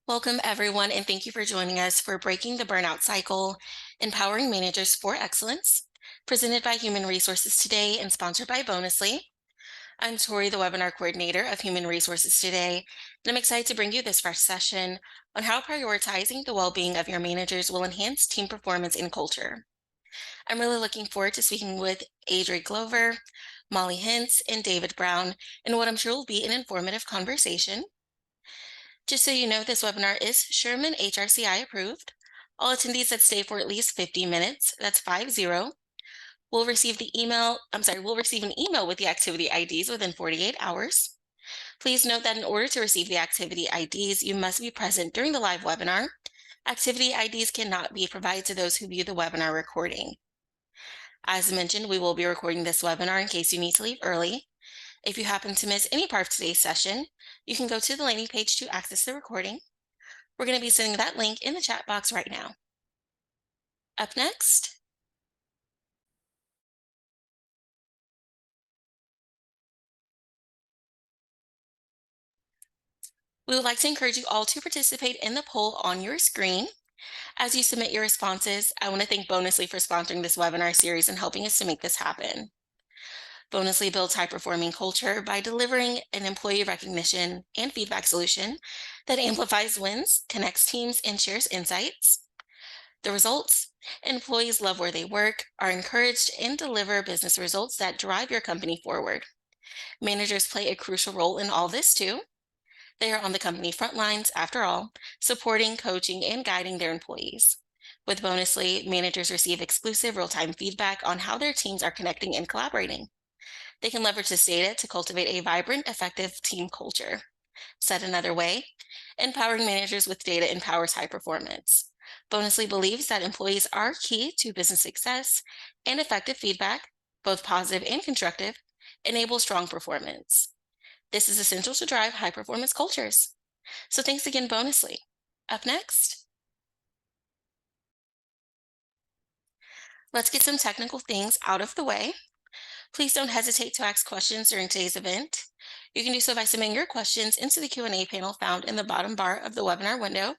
Welcome, everyone, and thank you for joining us for Breaking the Burnout Cycle, Empowering Managers for Excellence, presented by Human Resources Today and sponsored by Bonusly. I'm Tori, the webinar coordinator of Human Resources Today, and I'm excited to bring you this fresh session on how prioritizing the well-being of your managers will enhance team performance and culture. I'm really looking forward to speaking with Adri Glover, Molly Hintz, and David Brown in what I'm sure will be an informative conversation. Just so you know, this webinar is Sherman HRCI approved. All attendees that stay for at least 50 minutes, that's 50, will receive will receive an email with the activity IDs within 48 hours. Please note that in order to receive the activity IDs, you must be present during the live webinar. Activity IDs cannot be provided to those who view the webinar recording. As mentioned, we will be recording this webinar in case you need to leave early. If you happen to miss any part of today's session, you can go to the landing page to access the recording. We're going to be sending that link in the chat box right now. Up next, we would like to encourage you all to participate in the poll on your screen. As you submit your responses, I want to thank Bonusly for sponsoring this webinar series and helping us to make this happen. Bonusly builds high-performing culture by delivering an employee recognition and feedback solution that amplifies wins, connects teams, and shares insights. The results: employees love where they work, are encouraged, and deliver business results that drive your company forward. Managers play a crucial role in all this too. They are on the company front lines, after all, supporting, coaching, and guiding their employees. With Bonusly, managers receive exclusive real-time feedback on how their teams are connecting and collaborating. They can leverage this data to cultivate a vibrant, effective team culture. Said another way, empowering managers with data empowers high performance. Bonusly believes that employees are key to business success, and effective feedback, both positive and constructive, enables strong performance. This is essential to drive high performance cultures. So thanks again, Bonusly. Up next, let's get some technical things out of the way. Please don't hesitate to ask questions during today's event. You can do so by submitting your questions into the Q&A panel found in the bottom bar of the webinar window.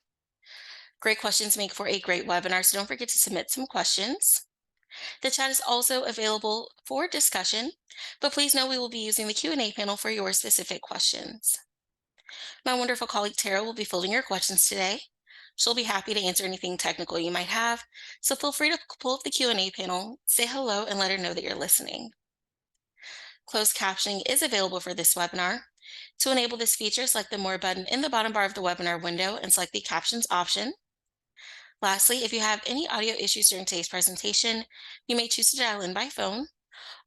Great questions make for a great webinar, so don't forget to submit some questions. The chat is also available for discussion, but please know we will be using the Q&A panel for your specific questions. My wonderful colleague Tara will be fielding your questions today. She'll be happy to answer anything technical you might have, so feel free to pull up the Q&A panel, say hello, and let her know that you're listening. Closed captioning is available for this webinar. To enable this feature, select the More button in the bottom bar of the webinar window and select the Captions option. Lastly, if you have any audio issues during today's presentation, you may choose to dial in by phone.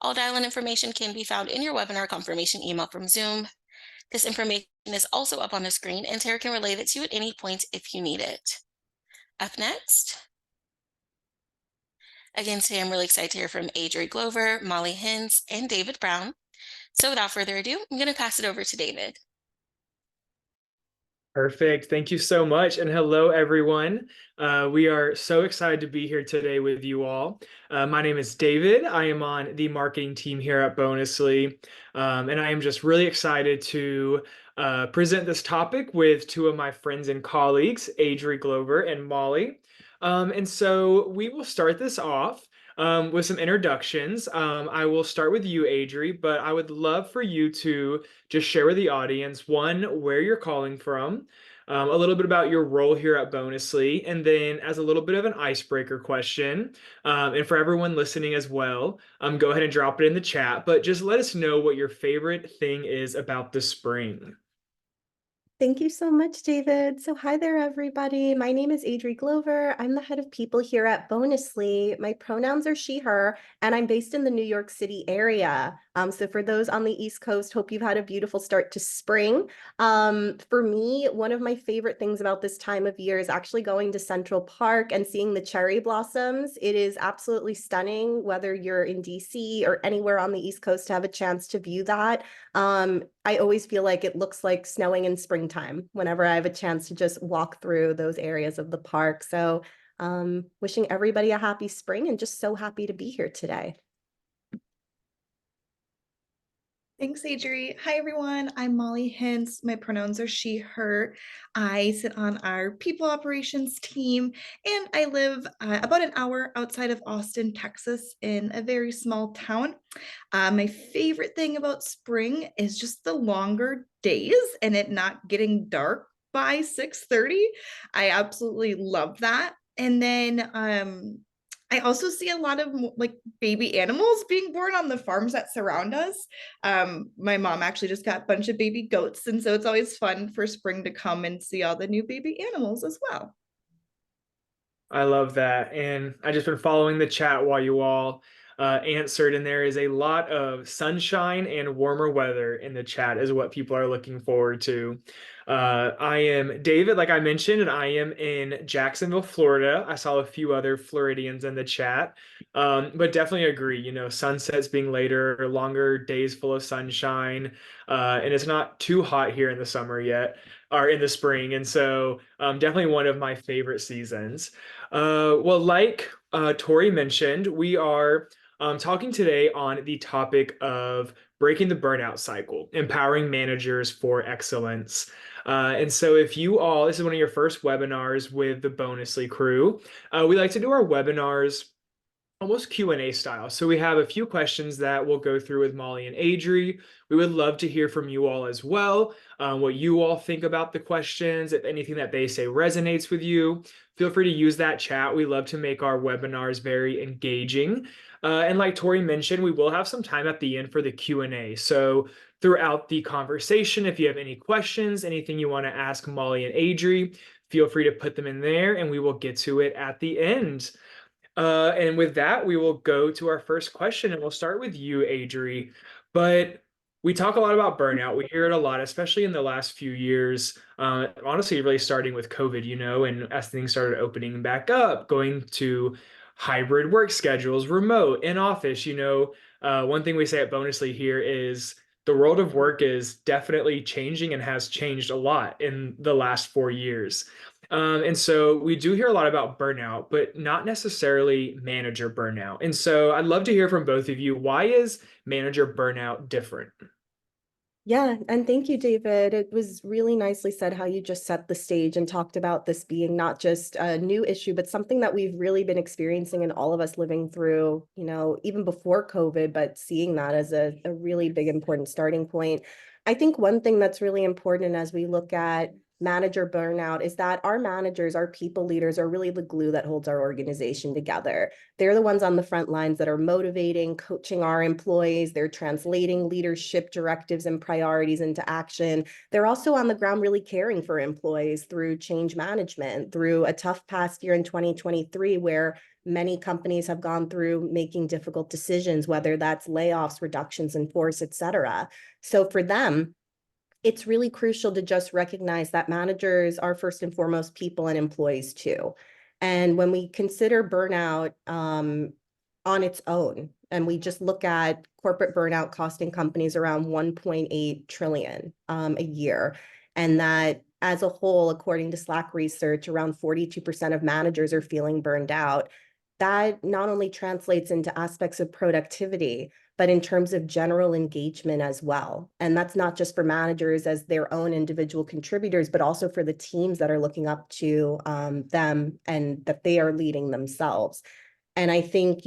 All dial-in information can be found in your webinar confirmation email from Zoom. This information is also up on the screen, and Tara can relay it to you at any point if you need it. Up next, again, today I'm really excited to hear from Adri Glover, Molly Hintz, and David Brown. So without further ado, I'm going to pass it over to David. Perfect. Thank you so much. And hello, everyone. We are so excited to be here today with you all. My name is David. I am on the marketing team here at Bonusly. And I am just really excited to present this topic with two of my friends and colleagues, Adri Glover and Molly. And so we will start this off with some introductions. I will start with you, Adri, but I would love for you to just share with the audience, one, where you're calling from, a little bit about your role here at Bonusly, and then as a little bit of an icebreaker question, and for everyone listening as well, go ahead and drop it in the chat, but just let us know what your favorite thing is about the spring. Thank you so much, David. So hi there, everybody. My name is Adri Glover. I'm the head of people here at Bonusly. My pronouns are she, her, and I'm based in the New York City area. So for those on the East Coast, hope you've had a beautiful start to spring. For me, one of my favorite things about this time of year is actually going to Central Park and seeing the cherry blossoms. It is absolutely stunning, whether you're in DC or anywhere on the East Coast to have a chance to view that. I always feel like it looks like snowing in springtime whenever I have a chance to just walk through those areas of the park. So wishing everybody a happy spring and just so happy to be here today. Thanks, Adri. Hi, everyone. I'm Molly Hintz. My pronouns are she, her. I sit on our people operations team, and I live about an hour outside of Austin, Texas, in a very small town. My favorite thing about spring is just the longer days and it not getting dark by 6:30. I absolutely love that. And then I also see a lot of like baby animals being born on the farms that surround us. My mom actually just got a bunch of baby goats, and so it's always fun for spring to come and see all the new baby animals as well. I love that. And I just been following the chat while you all answered, and there is a lot of sunshine and warmer weather in the chat, is what people are looking forward to. I am David, like I mentioned, and I am in Jacksonville, Florida. I saw a few other Floridians in the chat, but definitely agree. Sunsets being later, longer days full of sunshine, and it's not too hot here in the summer yet, or in the spring. And so, definitely one of my favorite seasons. Well, like Tori mentioned, we are talking today on the topic of breaking the burnout cycle, empowering managers for excellence. And so, if you all, this is one of your first webinars with the Bonusly crew, we like to do our webinars almost Q&A style. So we have a few questions that we'll go through with Molly and Adri. We would love to hear from you all as well, what you all think about the questions, if anything that they say resonates with you. Feel free to use that chat. We love to make our webinars very engaging. And like Tori mentioned, we will have some time at the end for the Q&A. So throughout the conversation, if you have any questions, anything you want to ask Molly and Adri, feel free to put them in there and we will get to it at the end. And with that, we will go to our first question, and we'll start with you, Adri. But we talk a lot about burnout. We hear it a lot, especially in the last few years. Honestly, really starting with COVID, and as things started opening back up, going to hybrid work schedules, remote, in office. One thing we say at Bonusly here is the world of work is definitely changing and has changed a lot in the last 4 years. And so we do hear a lot about burnout, but not necessarily manager burnout. And so I'd love to hear from both of you. Why is manager burnout different? Yeah, and thank you, David. It was really nicely said how you just set the stage and talked about this being not just a new issue, but something that we've really been experiencing and all of us living through, even before COVID, but seeing that as a really big, important starting point. I think one thing that's really important as we look at manager burnout is that our managers, our people leaders are really the glue that holds our organization together. They're the ones on the front lines that are motivating, coaching our employees. They're translating leadership directives and priorities into action. They're also on the ground really caring for employees through change management, through a tough past year in 2023 where many companies have gone through making difficult decisions, whether that's layoffs, reductions in force, et cetera. So for them, it's really crucial to just recognize that managers are first and foremost people and employees too. And when we consider burnout on its own, and we just look at corporate burnout costing companies around 1.8 trillion a year, and that as a whole, according to Slack research, around 42% of managers are feeling burned out. That not only translates into aspects of productivity, but in terms of general engagement as well. And that's not just for managers as their own individual contributors, but also for the teams that are looking up to them and that they are leading themselves. And I think,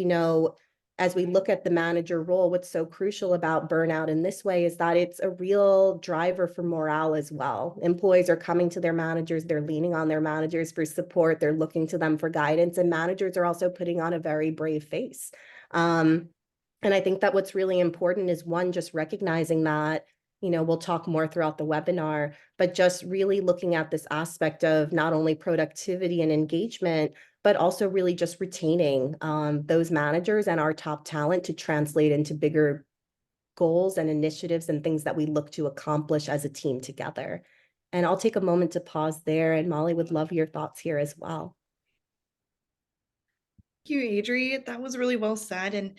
as we look at the manager role, what's so crucial about burnout in this way is that it's a real driver for morale as well. Employees are coming to their managers, they're leaning on their managers for support, they're looking to them for guidance, and managers are also putting on a very brave face. And I think that what's really important is one, just recognizing that, we'll talk more throughout the webinar, but just really looking at this aspect of not only productivity and engagement, but also really just retaining those managers and our top talent to translate into bigger goals and initiatives and things that we look to accomplish as a team together. And I'll take a moment to pause there, and Molly would love your thoughts here as well. Thank you, Adri. That was really well said. And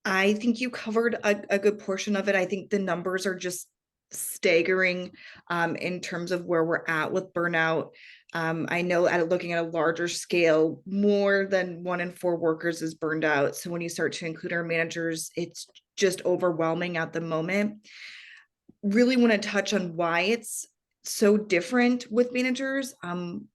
I think you covered a good portion of it. I think the numbers are just staggering in terms of where we're at with burnout. I know looking at a larger scale, more than 1 in 4 workers is burned out. So when you start to include our managers, it's just overwhelming at the moment. Really want to touch on why it's so different with managers.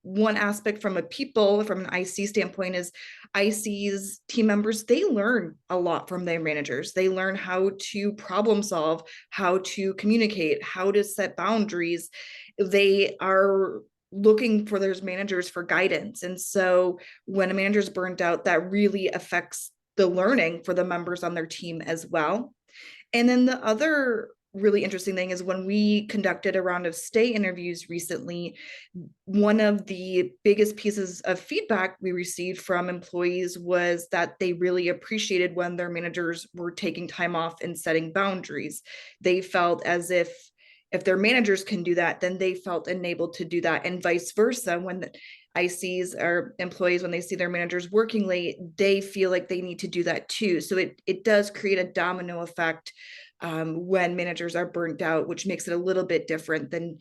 One aspect from an IC standpoint is IC's team members, they learn a lot from their managers. They learn how to problem solve, how to communicate, how to set boundaries. They are looking for those managers for guidance. And so when a manager's burnt out, that really affects the learning for the members on their team as well. And then the other really interesting thing is when we conducted a round of stay interviews recently, one of the biggest pieces of feedback we received from employees was that they really appreciated when their managers were taking time off and setting boundaries. They felt as if their managers can do that, then they felt enabled to do that, and vice versa. When the ICs or employees, when they see their managers working late, they feel like they need to do that too. So it does create a domino effect when managers are burnt out, which makes it a little bit different than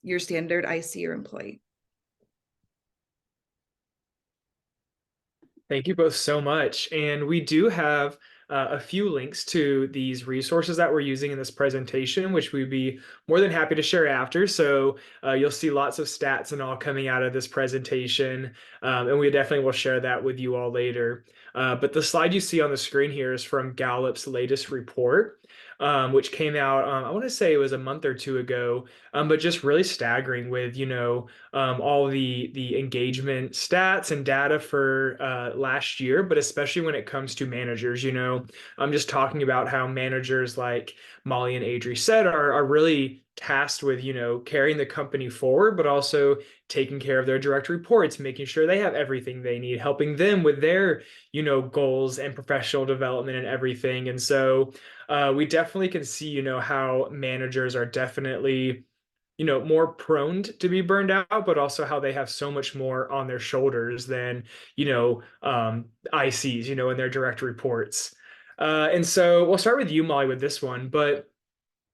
your standard IC or employee. Thank you both so much. And we do have a few links to these resources that we're using in this presentation, which we'd be more than happy to share after. So you'll see lots of stats and all coming out of this presentation. And we definitely will share that with you all later. But the slide you see on the screen here is from Gallup's latest report, which came out, I want to say it was a month or two ago, but just really staggering with, all the engagement stats and data for last year, but especially when it comes to managers. I'm just talking about how managers like Molly and Adri said are really tasked with, carrying the company forward, but also taking care of their direct reports, making sure they have everything they need, helping them with their, goals and professional development and everything. And so we definitely can see, how managers are definitely more prone to be burned out, but also how they have so much more on their shoulders than, ICs, in their direct reports. And so we'll start with you, Molly, with this one, but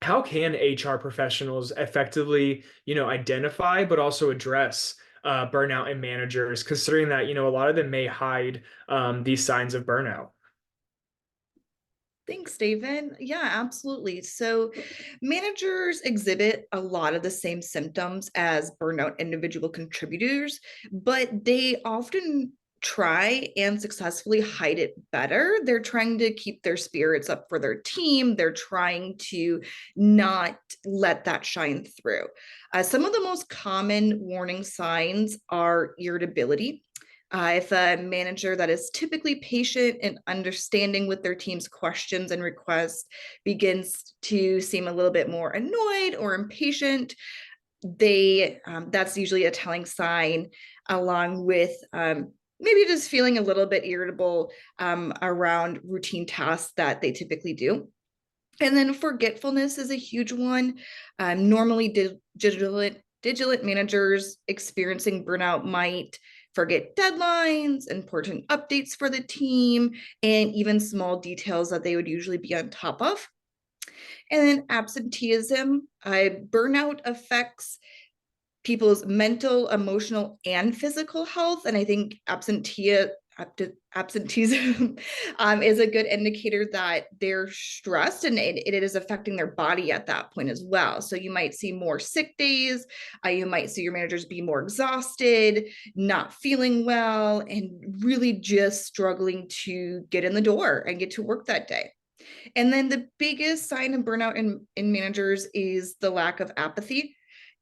how can HR professionals effectively, identify, but also address burnout in managers, considering that, a lot of them may hide these signs of burnout? Thanks, David. Yeah, absolutely. So, managers exhibit a lot of the same symptoms as burnout individual contributors, but they often try and successfully hide it better. They're trying to keep their spirits up for their team. They're trying to not let that shine through. Some of the most common warning signs are irritability. If a manager that is typically patient and understanding with their team's questions and requests begins to seem a little bit more annoyed or impatient, they that's usually a telling sign, along with maybe just feeling a little bit irritable around routine tasks that they typically do. And then forgetfulness is a huge one. Normally, digital managers experiencing burnout might forget deadlines, important updates for the team, and even small details that they would usually be on top of. And then absenteeism. Burnout affects people's mental, emotional, and physical health. And I think absenteeism is a good indicator that they're stressed, and it is affecting their body at that point as well. So you might see more sick days. You might see your managers be more exhausted, not feeling well, and really just struggling to get in the door and get to work that day. And then the biggest sign of burnout in managers is the lack of apathy.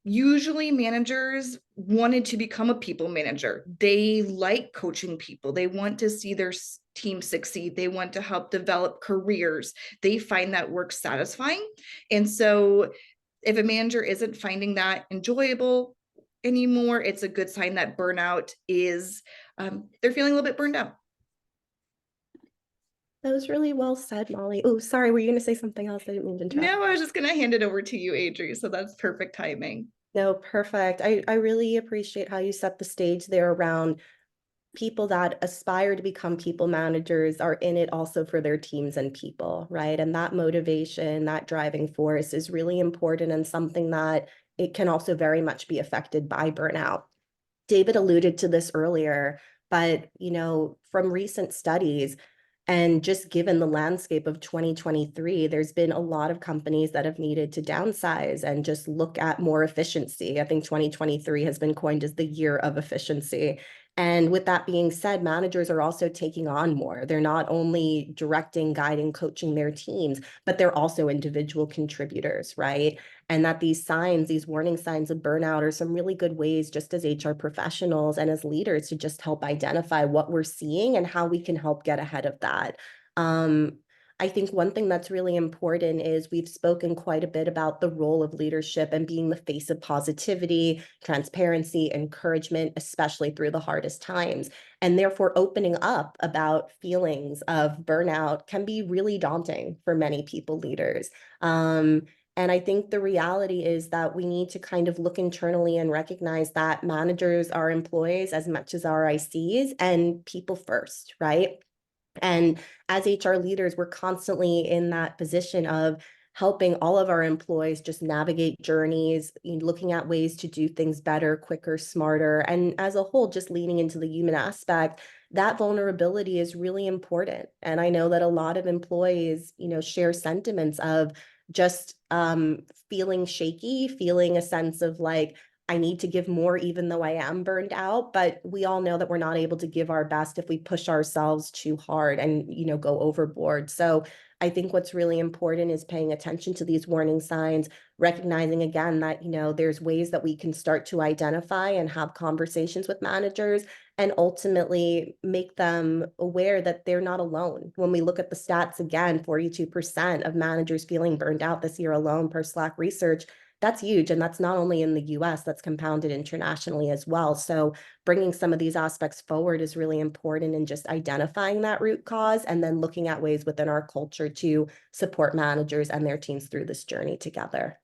Usually managers wanted to become a people manager. They like coaching people. They want to see their team succeed. They want to help develop careers. They find that work satisfying. And so if a manager isn't finding that enjoyable anymore, it's a good sign that burnout is, they're feeling a little bit burned out. That was really well said, Molly. Oh, sorry, were you going to say something else? I didn't mean to interrupt. No, I was just going to hand it over to you, Adri. So that's perfect timing. No, perfect. I really appreciate how you set the stage there around people that aspire to become people managers are in it also for their teams and people, right? And that motivation, that driving force is really important, and something that it can also very much be affected by burnout. David alluded to this earlier, but from recent studies and just given the landscape of 2023, there's been a lot of companies that have needed to downsize and just look at more efficiency. I think 2023 has been coined as the year of efficiency. And with that being said, managers are also taking on more. They're not only directing, guiding, coaching their teams, but they're also individual contributors, right? And that these signs, these warning signs of burnout are some really good ways just as HR professionals and as leaders to just help identify what we're seeing and how we can help get ahead of that. I think one thing that's really important is we've spoken quite a bit about the role of leadership and being the face of positivity, transparency, encouragement, especially through the hardest times. And therefore, opening up about feelings of burnout can be really daunting for many people leaders. And I think the reality is that we need to kind of look internally and recognize that managers are employees as much as our ICs and people first, right? And as HR leaders, we're constantly in that position of helping all of our employees just navigate journeys, looking at ways to do things better, quicker, smarter, and as a whole, just leaning into the human aspect. That vulnerability is really important. And I know that a lot of employees, share sentiments of just feeling shaky, feeling a sense of like, I need to give more even though I am burned out, but we all know that we're not able to give our best if we push ourselves too hard and, go overboard. So I think what's really important is paying attention to these warning signs, recognizing again that, there's ways that we can start to identify and have conversations with managers and ultimately make them aware that they're not alone. When we look at the stats again, 42% of managers feeling burned out this year alone per Slack research. That's huge. And that's not only in the US, that's compounded internationally as well. So bringing some of these aspects forward is really important in just identifying that root cause and then looking at ways within our culture to support managers and their teams through this journey together.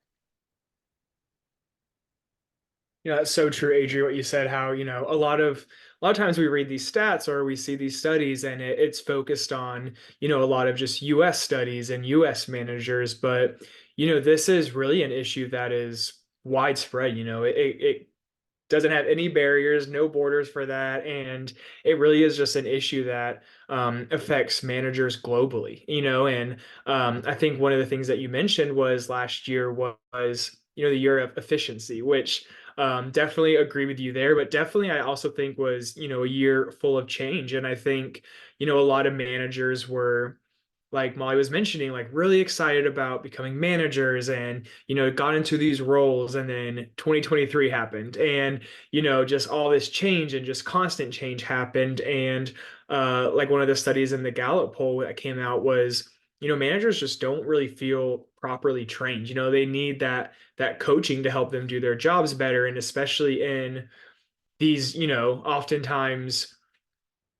Yeah, that's so true, Adri, what you said, how, a lot of times we read these stats or we see these studies and it's focused on, a lot of just US studies and US managers, but, this is really an issue that is widespread. It doesn't have any barriers, no borders for that. And it really is just an issue that affects managers globally, and I think one of the things that you mentioned was last year was, the year of efficiency, which definitely agree with you there, but definitely I also think was, a year full of change. And I think, a lot of managers were, like Molly was mentioning, like really excited about becoming managers and, got into these roles. And then 2023 happened and, just all this change and just constant change happened. And like one of the studies in the Gallup poll that came out was, managers just don't really feel properly trained. They need that coaching to help them do their jobs better. And especially in these, oftentimes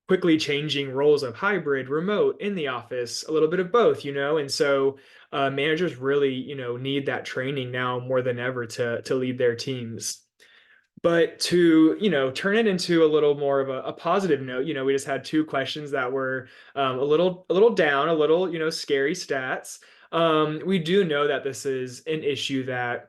quickly changing roles of hybrid, remote, in the office, a little bit of both, and so managers really, need that training now more than ever to lead their teams. But to, turn it into a little more of a positive note, we just had two questions that were a little down, a little, scary stats. We do know that this is an issue that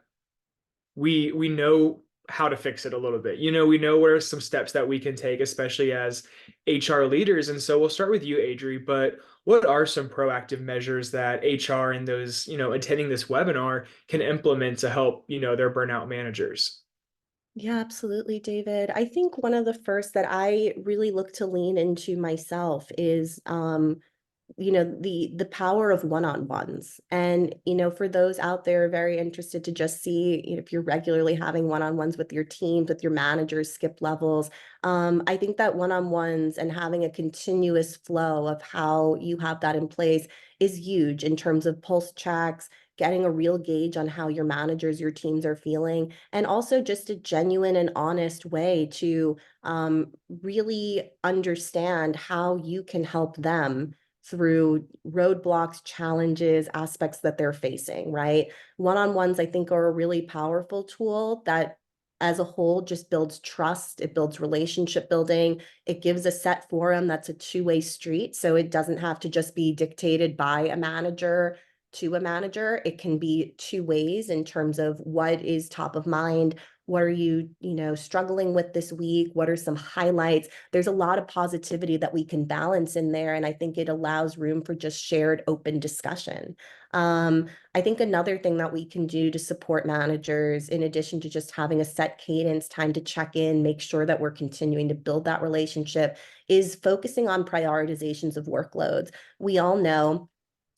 we know how to fix it a little bit. We know where are some steps that we can take, especially as HR leaders. And so we'll start with you, Adri, but what are some proactive measures that HR and those, attending this webinar can implement to help, their burnout managers? Yeah, absolutely, David. I think one of the first that I really look to lean into myself is the power of one-on-ones. And for those out there very interested to just see if you're regularly having one-on-ones with your teams, with your managers, skip levels, I think that one-on-ones and having a continuous flow of how you have that in place is huge in terms of pulse checks, getting a real gauge on how your managers, your teams are feeling, and also just a genuine and honest way to really understand how you can help them through roadblocks, challenges, aspects that they're facing, right? One-on-ones, I think, are a really powerful tool that as a whole just builds trust. It builds relationship building. It gives a set forum that's a two-way street. So it doesn't have to just be dictated by a manager to a manager. It can be two ways in terms of what is top of mind. What are you, struggling with this week? What are some highlights? There's a lot of positivity that we can balance in there. And I think it allows room for just shared open discussion. I think another thing that we can do to support managers, in addition to just having a set cadence, time to check in, make sure that we're continuing to build that relationship, is focusing on prioritizations of workloads. We all know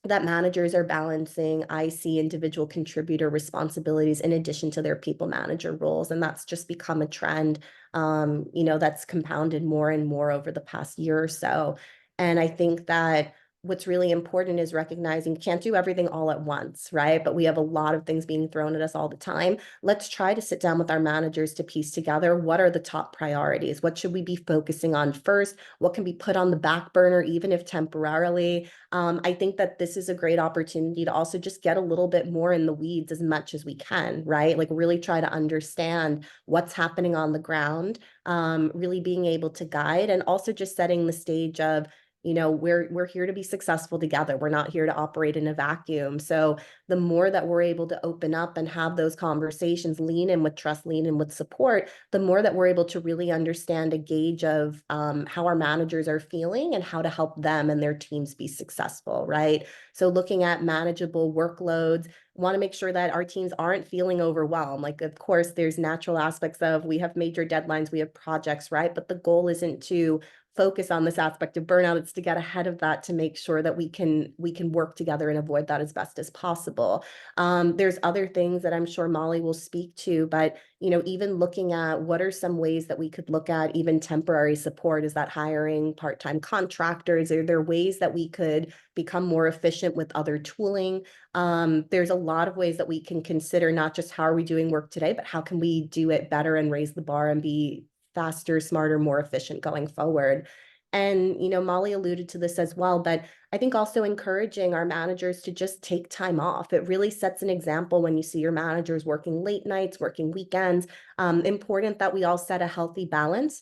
that managers are balancing IC individual contributor responsibilities in addition to their people manager roles. And that's just become a trend, that's compounded more and more over the past year or so. And I think that what's really important is recognizing you can't do everything all at once, right? But we have a lot of things being thrown at us all the time. Let's try to sit down with our managers to piece together what are the top priorities? What should we be focusing on first? What can be put on the back burner, even if temporarily? I think that this is a great opportunity to also just get a little bit more in the weeds as much as we can, right? Like really try to understand what's happening on the ground, really being able to guide, and also just setting the stage of, we're here to be successful together. We're not here to operate in a vacuum. So the more that we're able to open up and have those conversations, lean in with trust, lean in with support, the more that we're able to really understand a gauge of how our managers are feeling and how to help them and their teams be successful, right? So looking at manageable workloads, want to make sure that our teams aren't feeling overwhelmed. Like, of course, there's natural aspects of we have major deadlines, we have projects, right? But the goal isn't to focus on this aspect of burnout. It's to get ahead of that to make sure that we can work together and avoid that as best as possible. There's other things that I'm sure Molly will speak to, but even looking at what are some ways that we could look at even temporary support. Is that hiring part-time contractors? Are there ways that we could become more efficient with other tooling? There's a lot of ways that we can consider not just how are we doing work today, but how can we do it better and raise the bar and be faster, smarter, more efficient going forward. And, Molly alluded to this as well, but I think also encouraging our managers to just take time off. It really sets an example when you see your managers working late nights, working weekends. Important that we all set a healthy balance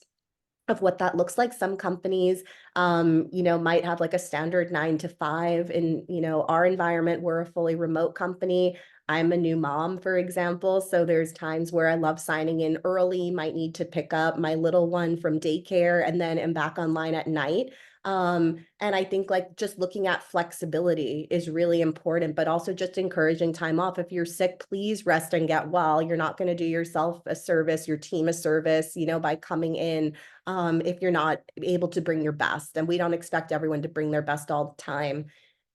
of what that looks like. Some companies, might have like a standard 9 to 5. In, our environment, we're a fully remote company. I'm a new mom, for example. So there's times where I love signing in early, might need to pick up my little one from daycare and then am back online at night. And I think like just looking at flexibility is really important, but also just encouraging time off. If you're sick, please rest and get well. You're not going to do yourself a service, your team a service, by coming in if you're not able to bring your best. And we don't expect everyone to bring their best all the time.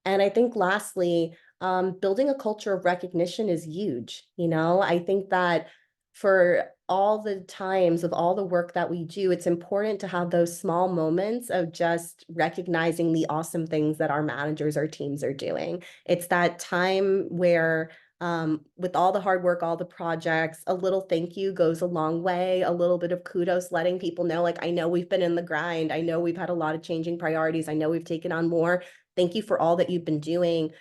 And I think lastly, building a culture of recognition is huge. I think that for all the times of all the work that we do, it's important to have those small moments of just recognizing the awesome things that our managers, our teams are doing. It's that time where with all the hard work, all the projects, a little thank you goes a long way. A little bit of kudos, letting people know, like, I know we've been in the grind. I know we've had a lot of changing priorities. I know we've taken on more. Thank you for all that you've been doing,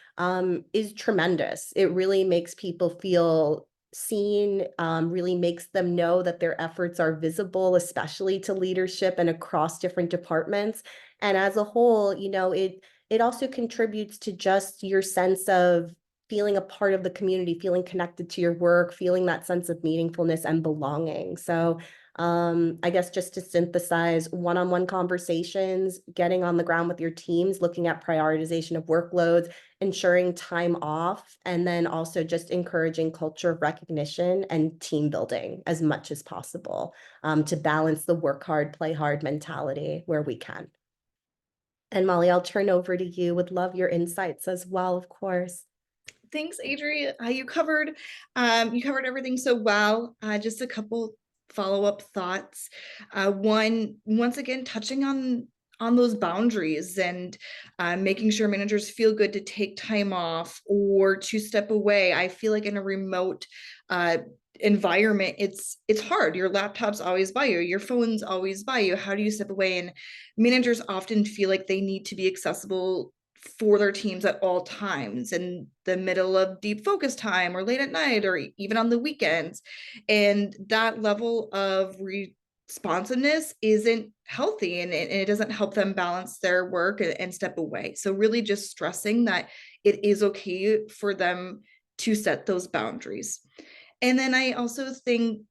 is tremendous. It really makes people feel seen, really makes them know that their efforts are visible, especially to leadership and across different departments. And as a whole, it also contributes to just your sense of feeling a part of the community, feeling connected to your work, feeling that sense of meaningfulness and belonging. So I guess just to synthesize, one-on-one conversations, getting on the ground with your teams, looking at prioritization of workloads, ensuring time off, and then also just encouraging culture of recognition and team building as much as possible, to balance the work hard, play hard mentality where we can. And Molly, I'll turn over to you. Would love your insights as well, of course. Thanks, Adri. You covered everything so well. Just a couple follow-up thoughts. One, once again, touching on those boundaries and making sure managers feel good to take time off or to step away. I feel like in a remote environment, it's hard. Your laptop's always by you, your phone's always by you. How do you step away? And managers often feel like they need to be accessible for their teams at all times, in the middle of deep focus time or late at night or even on the weekends. And that level of responsiveness isn't healthy, and it doesn't help them balance their work and step away. So really just stressing that it is okay for them to set those boundaries. And then I also think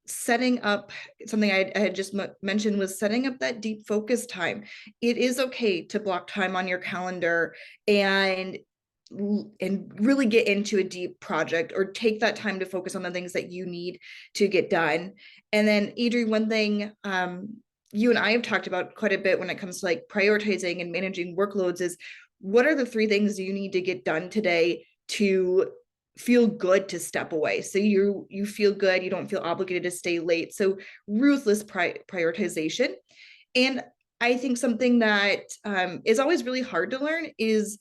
setting up something I had just mentioned was setting up that deep focus time. It is okay to block time on your calendar and really get into a deep project, or take that time to focus on the things that you need to get done. And then Adri, one thing you and I have talked about quite a bit when it comes to like prioritizing and managing workloads is, what are the 3 things you need to get done today to feel good to step away, so you feel good, you don't feel obligated to stay late. So ruthless prioritization. And I think something that is always really hard to learn is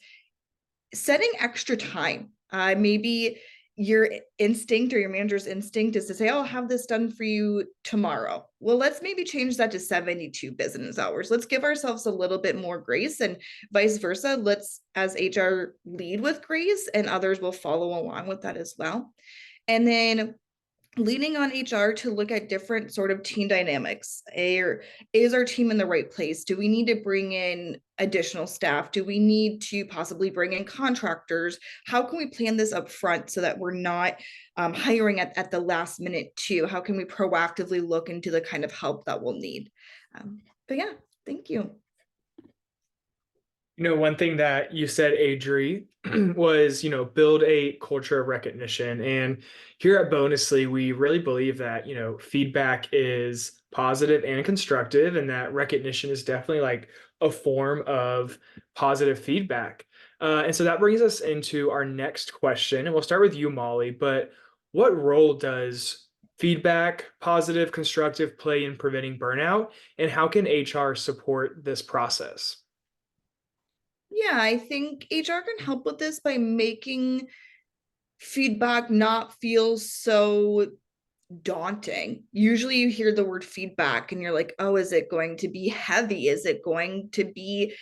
setting extra time. Maybe your instinct or your manager's instinct is to say, oh, I'll have this done for you tomorrow. Well, let's maybe change that to 72 business hours. Let's give ourselves a little bit more grace, and vice versa. Let's, as HR, lead with grace, and others will follow along with that as well. And then leaning on HR to look at different sort of team dynamics. Is our team in the right place? Do we need to bring in additional staff? Do we need to possibly bring in contractors? How can we plan this up front so that we're not hiring at the last minute too? How can we proactively look into the kind of help that we'll need? But yeah, thank you. One thing that you said, Adri, was, build a culture of recognition. And here at Bonusly, we really believe that, feedback is positive and constructive, and that recognition is definitely like a form of positive feedback. And so that brings us into our next question. And we'll start with you, Molly. But what role does feedback, positive, constructive, play in preventing burnout? And how can HR support this process? Yeah, I think HR can help with this by making feedback not feel so daunting. Usually you hear the word feedback and you're like, oh, is it going to be heavy? Is it going to be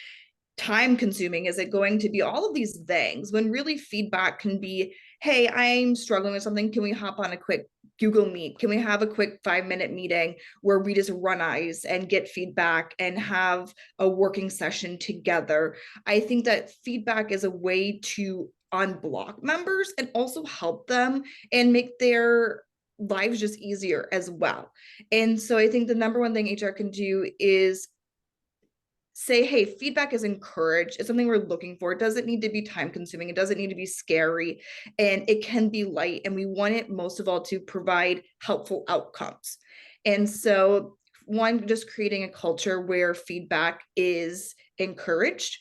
time consuming? Is it going to be all of these things? When really feedback can be, hey, I'm struggling with something. Can we hop on a quick Google Meet? Can we have a quick 5-minute meeting where we just run eyes and get feedback and have a working session together? I think that feedback is a way to unblock members and also help them and make their lives just easier as well. And so I think the number one thing HR can do is say, hey, feedback is encouraged. It's something we're looking for. It doesn't need to be time consuming. It doesn't need to be scary, and it can be light. And we want it most of all to provide helpful outcomes. And so one, just creating a culture where feedback is encouraged.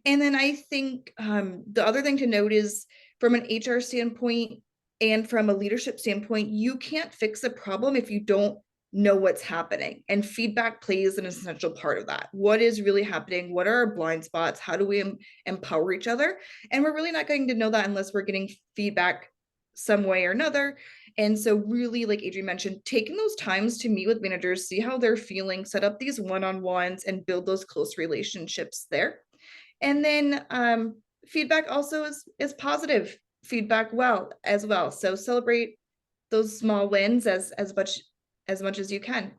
And then I think the other thing to note is, from an HR standpoint and from a leadership standpoint, you can't fix a problem if you don't know what's happening. And feedback plays an essential part of that. What is really happening? What are our blind spots? How do we empower each other? And we're really not going to know that unless we're getting feedback some way or another. And so really, like Adrienne mentioned, taking those times to meet with managers, see how they're feeling, set up these one-on-ones and build those close relationships there. And then feedback also is positive feedback as well. So celebrate those small wins as much as you can.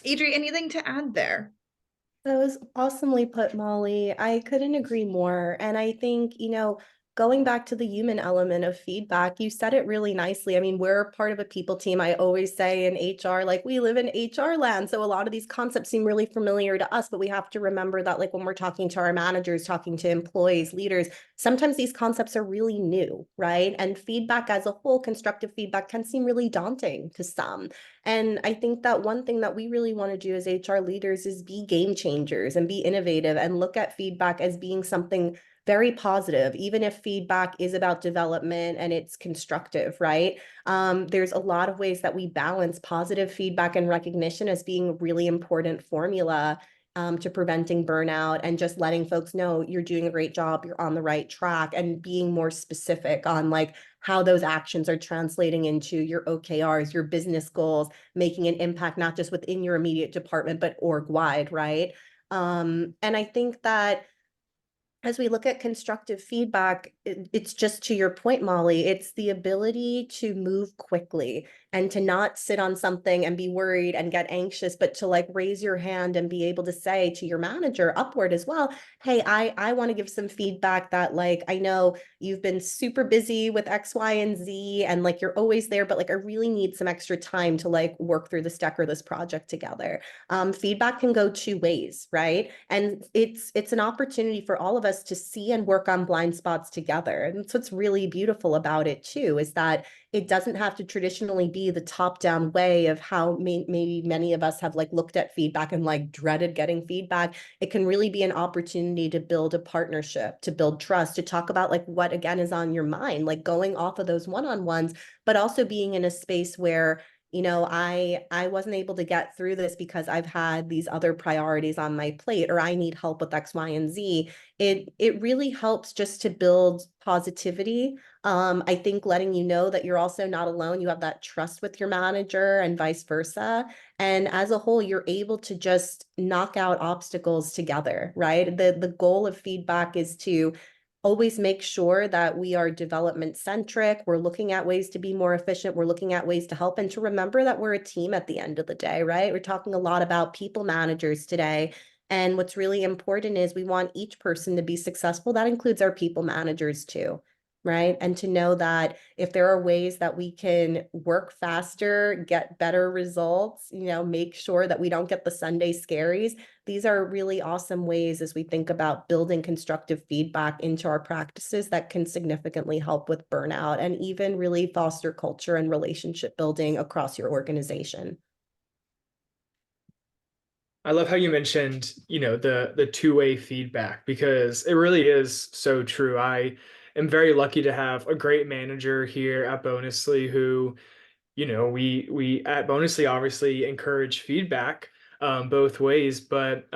Adri, anything to add there? That was awesomely put, Molly. I couldn't agree more. And I think, going back to the human element of feedback, you said it really nicely. I mean, we're part of a people team. I always say in HR, like, we live in HR land. So a lot of these concepts seem really familiar to us, but we have to remember that, like, when we're talking to our managers, talking to employees, leaders, sometimes these concepts are really new, right? And feedback as a whole, constructive feedback, can seem really daunting to some. And I think that one thing that we really want to do as HR leaders is be game changers and be innovative and look at feedback as being something very positive, even if feedback is about development and it's constructive, right? There's a lot of ways that we balance positive feedback and recognition as being a really important formula to preventing burnout, and just letting folks know you're doing a great job, you're on the right track, and being more specific on like how those actions are translating into your OKRs, your business goals, making an impact, not just within your immediate department, but org wide, right? And I think that as we look at constructive feedback, it's just to your point, Molly, it's the ability to move quickly and to not sit on something and be worried and get anxious, but to like raise your hand and be able to say to your manager upward as well, hey, I want to give some feedback that like, I know you've been super busy with X, Y, and Z, and like you're always there, but like I really need some extra time to like work through this deck or this project together. Feedback can go two ways, right? And it's an opportunity for all of us to see and work on blind spots together. And that's what's really beautiful about it too, is that it doesn't have to traditionally be the top-down way of how maybe many of us have like looked at feedback and like dreaded getting feedback. It can really be an opportunity to build a partnership, to build trust, to talk about like what again is on your mind, like going off of those one-on-ones, but also being in a space where I wasn't able to get through this because I've had these other priorities on my plate, or I need help with X, Y, and Z. It really helps just to build positivity. I think letting you know that you're also not alone, you have that trust with your manager and vice versa. And as a whole, you're able to just knock out obstacles together, right? The goal of feedback is to always make sure that we are development centric. We're looking at ways to be more efficient. We're looking at ways to help and to remember that we're a team at the end of the day, right? We're talking a lot about people managers today. And what's really important is we want each person to be successful. That includes our people managers too, right? And to know that if there are ways that we can work faster, get better results, make sure that we don't get the Sunday scaries. These are really awesome ways as we think about building constructive feedback into our practices that can significantly help with burnout and even really foster culture and relationship building across your organization. I love how you mentioned, the two-way feedback because it really is so true. I am very lucky to have a great manager here at Bonusly who, we at Bonusly obviously encourage feedback both ways, but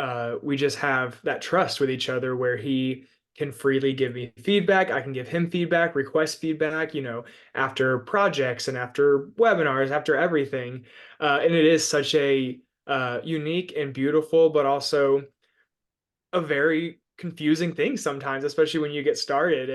we just have that trust with each other where he can freely give me feedback. I can give him feedback, request feedback, after projects and after webinars, after everything. And it is such a unique and beautiful, but also a very confusing thing sometimes, especially when you get started.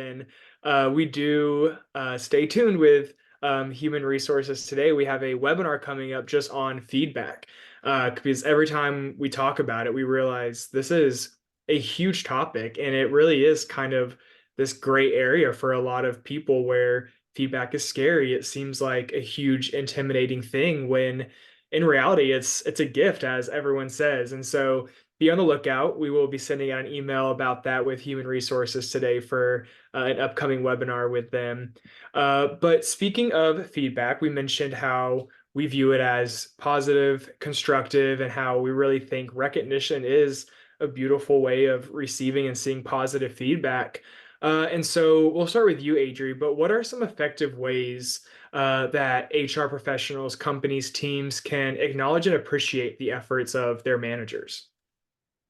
And we do stay tuned with human resources today. We have a webinar coming up just on feedback because every time we talk about it, we realize this is a huge topic and it really is kind of this gray area for a lot of people where feedback is scary. It seems like a huge intimidating thing when in reality it's a gift, as everyone says. And so be on the lookout. We will be sending out an email about that with human resources today for an upcoming webinar with them. But speaking of feedback, we mentioned how we view it as positive, constructive, and how we really think recognition is a beautiful way of receiving and seeing positive feedback. And so we'll start with you, Adri, but what are some effective ways that HR professionals, companies, teams can acknowledge and appreciate the efforts of their managers?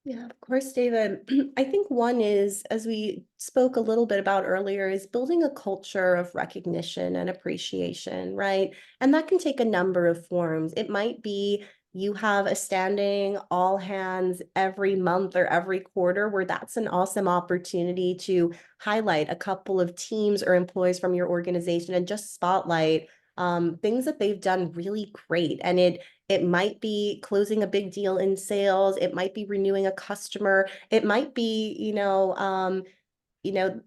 Yeah, of course, David. I think one is, as we spoke a little bit about earlier, is building a culture of recognition and appreciation, right? And that can take a number of forms. It might be you have a standing all hands every month or every quarter where that's an awesome opportunity to highlight a couple of teams or employees from your organization and just spotlight things that they've done really great. And it might be closing a big deal in sales. It might be renewing a customer. It might be,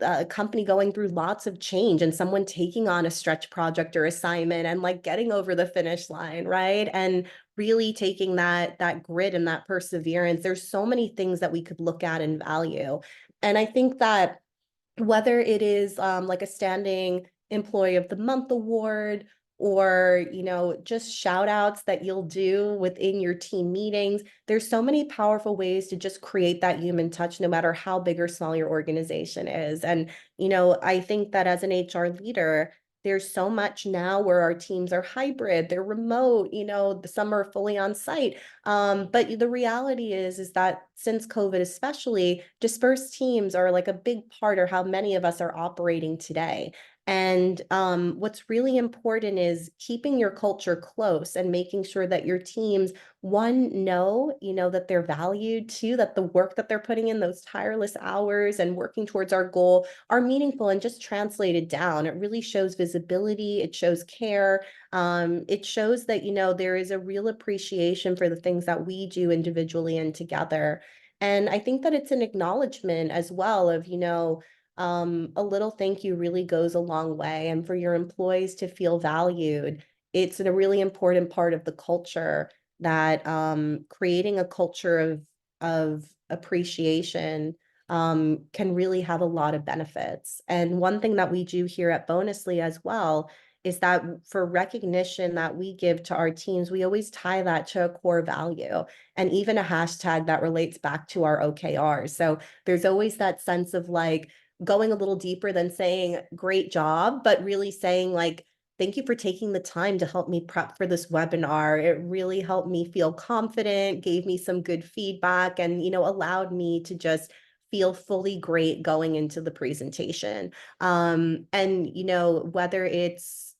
a company going through lots of change and someone taking on a stretch project or assignment and like getting over the finish line, right? And really taking that grit and that perseverance. There's so many things that we could look at and value. And I think that whether it is like a standing employee of the month award or just shout outs that you'll do within your team meetings, there's so many powerful ways to just create that human touch no matter how big or small your organization is. And I think that as an HR leader, there's so much now where our teams are hybrid, they're remote, some are fully on site. But the reality is that since COVID especially, dispersed teams are like a big part of how many of us are operating today. And what's really important is keeping your culture close and making sure that your teams, one, know that they're valued, two, that the work that they're putting in, those tireless hours and working towards our goal, are meaningful and just translated down. It really shows visibility, it shows care, it shows that there is a real appreciation for the things that we do individually and together. And I think that it's an acknowledgement as well of a little thank you really goes a long way. And for your employees to feel valued, it's a really important part of the culture, that creating a culture of appreciation can really have a lot of benefits. And one thing that we do here at Bonusly as well is that for recognition that we give to our teams, we always tie that to a core value and even a hashtag that relates back to our OKRs. So there's always that sense of like going a little deeper than saying great job, but really saying like, thank you for taking the time to help me prep for this webinar. It really helped me feel confident, gave me some good feedback, and allowed me to just feel fully great going into the presentation. And whether it's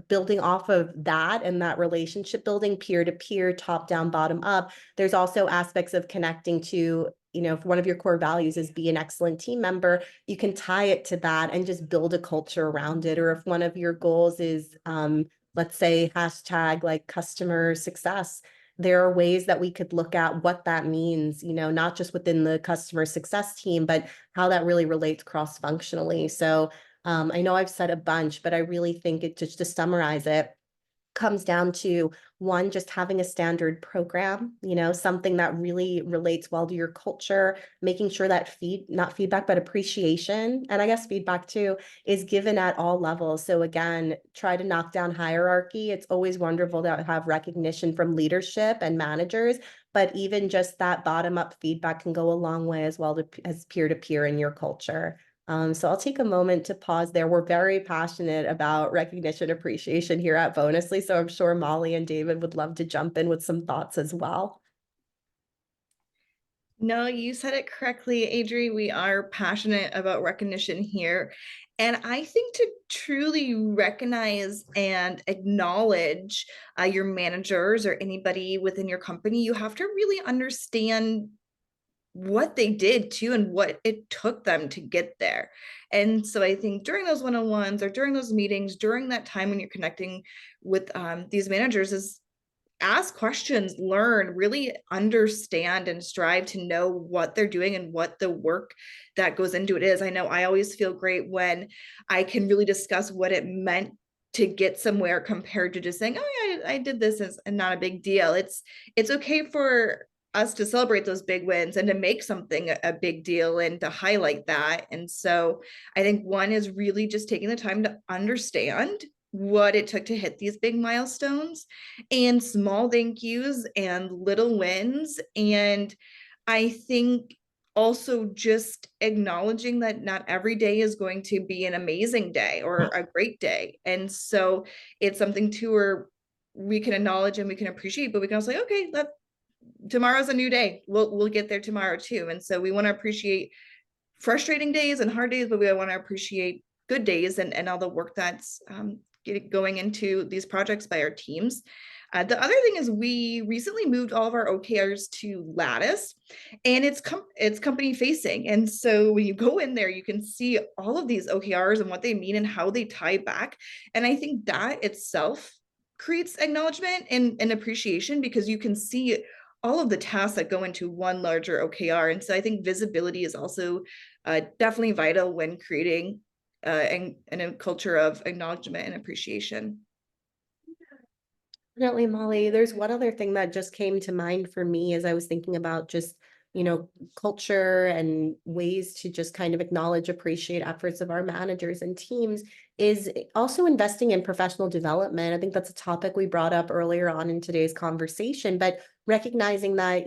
building off of that and that relationship building, peer to peer, top down, bottom up, there's also aspects of connecting to if one of your core values is be an excellent team member, you can tie it to that and just build a culture around it. Or if one of your goals is, let's say, hashtag like customer success, there are ways that we could look at what that means, not just within the customer success team, but how that really relates cross-functionally. So I know I've said a bunch, but I really think it, just to summarize it, comes down to one, just having a standard program, something that really relates well to your culture, making sure that not feedback, but appreciation, and I guess feedback too, is given at all levels. So again, try to knock down hierarchy. It's always wonderful to have recognition from leadership and managers, but even just that bottom up feedback can go a long way as well as peer to peer in your culture. So I'll take a moment to pause there. We're very passionate about recognition appreciation here at Bonusly, so I'm sure Molly and David would love to jump in with some thoughts as well. No, you said it correctly, Adri. We are passionate about recognition here. And I think to truly recognize and acknowledge your managers or anybody within your company, you have to really understand what they did too and what it took them to get there. And so I think during those one-on-ones or during those meetings, during that time when you're connecting with these managers, is ask questions, learn, really understand and strive to know what they're doing and what the work that goes into it is. I know I always feel great when I can really discuss what it meant to get somewhere compared to just saying, oh yeah, I did this and not a big deal. It's okay for us to celebrate those big wins and to make something a big deal and to highlight that. And so I think one is really just taking the time to understand what it took to hit these big milestones and small thank yous and little wins. And I think also just acknowledging that not every day is going to be an amazing day or a great day. And so it's something too where we can acknowledge and we can appreciate, but we can also say, okay, tomorrow's a new day. We'll get there tomorrow too. And so we want to appreciate frustrating days and hard days, but we want to appreciate good days and all the work that's going into these projects by our teams. The other thing is we recently moved all of our OKRs to Lattice, and it's company facing. And so when you go in there, you can see all of these OKRs and what they mean and how they tie back. And I think that itself creates acknowledgement and appreciation because you can see all of the tasks that go into one larger OKR. And so I think visibility is also definitely vital when creating a culture of acknowledgement and appreciation. Definitely, Molly. There's one other thing that just came to mind for me as I was thinking about just, culture and ways to just kind of acknowledge, appreciate efforts of our managers and teams is also investing in professional development. I think that's a topic we brought up earlier on in today's conversation, but recognizing that,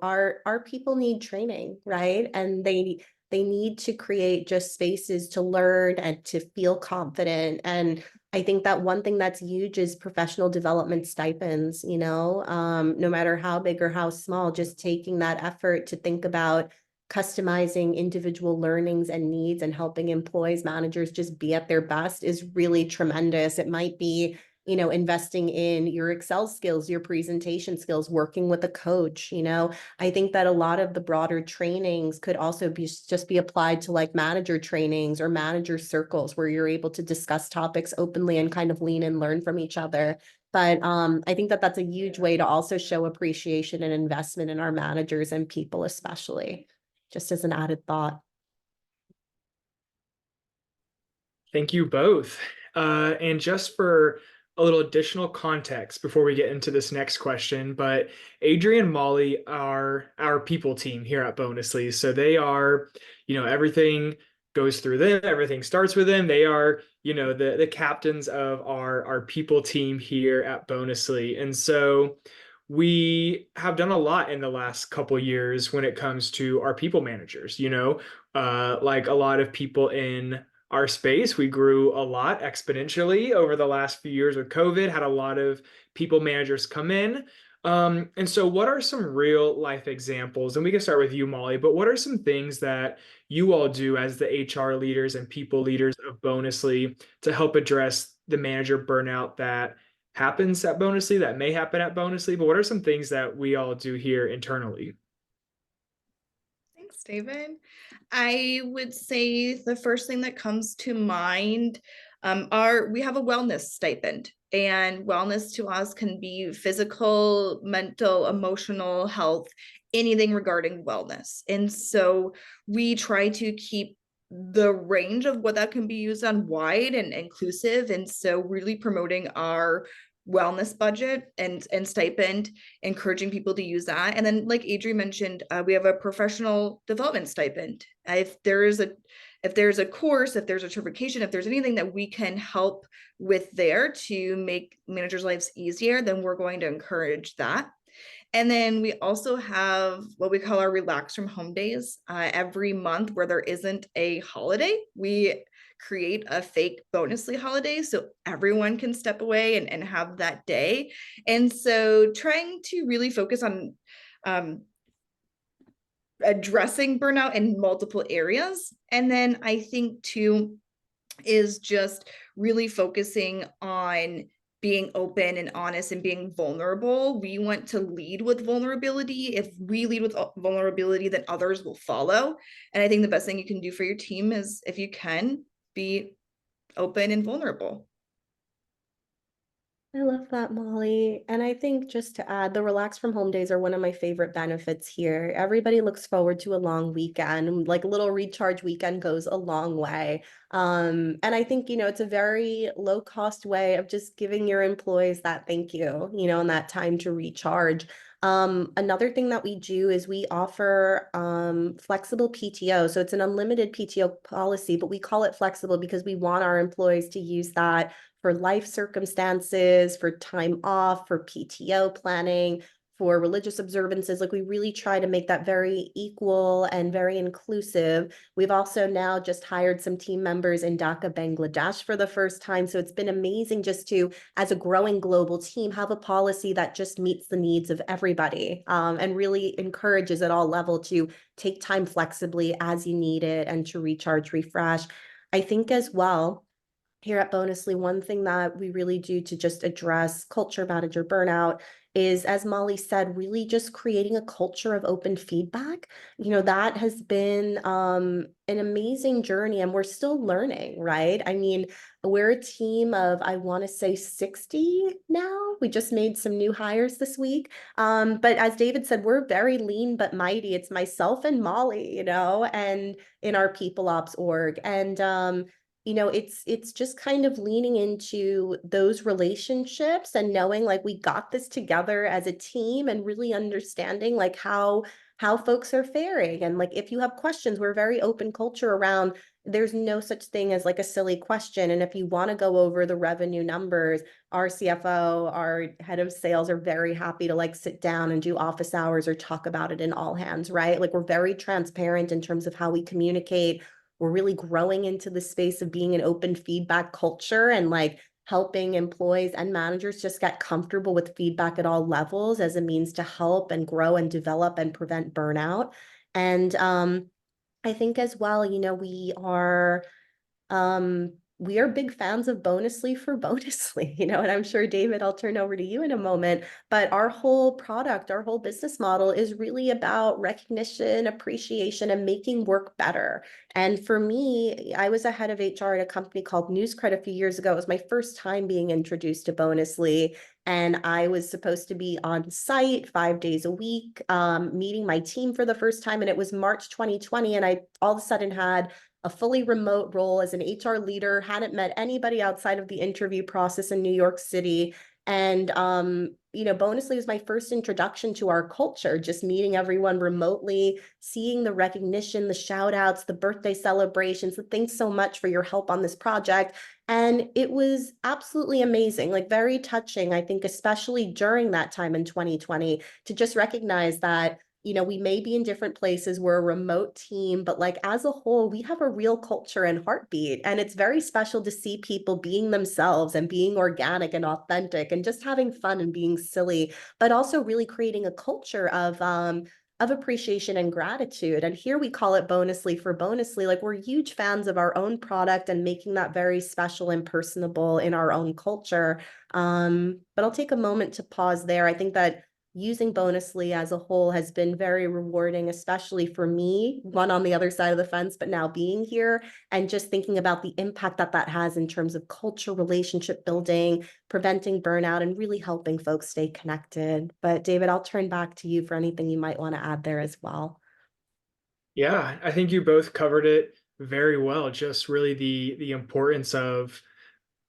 our people need training, right? And they need to create just spaces to learn and to feel confident. And I think that one thing that's huge is professional development stipends, no matter how big or how small, just taking that effort to think about customizing individual learnings and needs and helping employees, managers just be at their best is really tremendous. It might be, investing in your Excel skills, your presentation skills, working with a coach. I think that a lot of the broader trainings could also be just be applied to like manager trainings or manager circles where you're able to discuss topics openly and kind of lean and learn from each other. But I think that that's a huge way to also show appreciation and investment in our managers and people, especially, just as an added thought. Thank you both. And just for a little additional context before we get into this next question, but Adrian and Molly are our people team here at Bonusly. So they are, everything goes through them, everything starts with them. They are, the captains of our people team here at Bonusly. And so we have done a lot in the last couple years when it comes to our people managers, like a lot of people in our space. We grew a lot exponentially over the last few years with COVID, had a lot of people managers come in. And so, what are some real life examples? And we can start with you, Molly, but what are some things that you all do as the HR leaders and people leaders of Bonusly to help address the manager burnout that happens at Bonusly, that may happen at Bonusly? But what are some things that we all do here internally? Thanks, David. I would say the first thing that comes to mind are we have a wellness stipend, and wellness to us can be physical, mental, emotional health, anything regarding wellness. And so we try to keep the range of what that can be used on wide and inclusive. And so really promoting our wellness budget and stipend, encouraging people to use that. And then, like Adri mentioned, we have a professional development stipend. If there's a course, if there's a certification, if there's anything that we can help with there to make managers' lives easier, then we're going to encourage that. And then we also have what we call our relax from home days. Every month where there isn't a holiday, we create a fake Bonusly holiday so everyone can step away and have that day. And so trying to really focus on addressing burnout in multiple areas. And then I think too is just really focusing on being open and honest and being vulnerable. We want to lead with vulnerability. If we lead with vulnerability, then others will follow. And I think the best thing you can do for your team is, if you can, be open and vulnerable. I love that, Molly. And I think just to add, the relax from home days are one of my favorite benefits here. Everybody looks forward to a long weekend. Like a little recharge weekend goes a long way. And I think, it's a very low cost way of just giving your employees that thank you, and that time to recharge. Another thing that we do is we offer flexible PTO. So it's an unlimited PTO policy, but we call it flexible because we want our employees to use that for life circumstances, for time off, for PTO planning, for religious observances. Like we really try to make that very equal and very inclusive. We've also now just hired some team members in Dhaka, Bangladesh for the first time. So it's been amazing just to, as a growing global team, have a policy that just meets the needs of everybody and really encourages at all levels to take time flexibly as you need it and to recharge, refresh. I think as well, here at Bonusly, one thing that we really do to just address culture manager burnout is, as Molly said, really just creating a culture of open feedback. That has been an amazing journey, and we're still learning, right? I mean, we're a team of, I want to say 60 now. We just made some new hires this week. But as David said, we're very lean but mighty. It's myself and Molly, and in our people ops org. And it's just kind of leaning into those relationships and knowing like we got this together as a team and really understanding like how folks are faring. And like if you have questions, we're very open culture around, there's no such thing as like a silly question. And if you want to go over the revenue numbers, our CFO, our head of sales are very happy to like sit down and do office hours or talk about it in all hands, right? Like we're very transparent in terms of how we communicate. We're really growing into the space of being an open feedback culture and like helping employees and managers just get comfortable with feedback at all levels as a means to help and grow and develop and prevent burnout. And I think as well, we are big fans of Bonusly for Bonusly, and I'm sure, David, I'll turn over to you in a moment, but our whole product, our whole business model is really about recognition, appreciation, and making work better. And for me, I was a head of HR at a company called NewsCred a few years ago. It was my first time being introduced to Bonusly. And I was supposed to be on site 5 days a week, meeting my team for the first time. And it was March 2020. And I all of a sudden had a fully remote role as an HR leader, hadn't met anybody outside of the interview process in New York City. And, Bonusly was my first introduction to our culture, just meeting everyone remotely, seeing the recognition, the shout outs, the birthday celebrations, the thanks so much for your help on this project. And it was absolutely amazing, like very touching, I think, especially during that time in 2020, to just recognize that we may be in different places. We're a remote team, but like as a whole, we have a real culture and heartbeat. And it's very special to see people being themselves and being organic and authentic and just having fun and being silly, but also really creating a culture of appreciation and gratitude. And here we call it Bonusly for Bonusly. Like we're huge fans of our own product and making that very special and personable in our own culture. But I'll take a moment to pause there. I think that using Bonusly as a whole has been very rewarding, especially for me, one on the other side of the fence, but now being here and just thinking about the impact that that has in terms of culture, relationship building, preventing burnout, and really helping folks stay connected. But David, I'll turn back to you for anything you might want to add there as well. Yeah, I think you both covered it very well. Just really the importance of,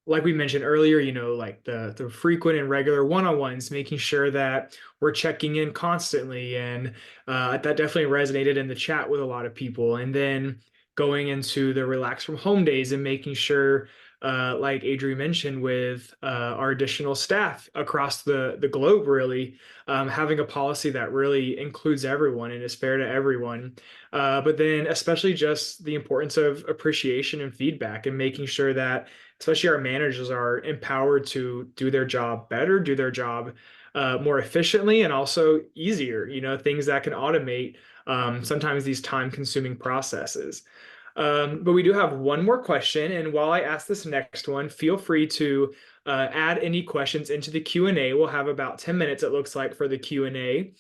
like we mentioned earlier, like the frequent and regular one-on-ones, making sure that we're checking in constantly. And that definitely resonated in the chat with a lot of people. And then going into the relax from home days and making sure, like Adri mentioned, with our additional staff across the globe, really having a policy that really includes everyone and is fair to everyone. But then especially just the importance of appreciation and feedback and making sure that especially our managers are empowered to do their job better, do their job more efficiently, and also easier, things that can automate sometimes these time consuming processes. But we do have one more question. And while I ask this next one, feel free to add any questions into the Q&A. We'll have about 10 minutes, it looks like, for the Q&A.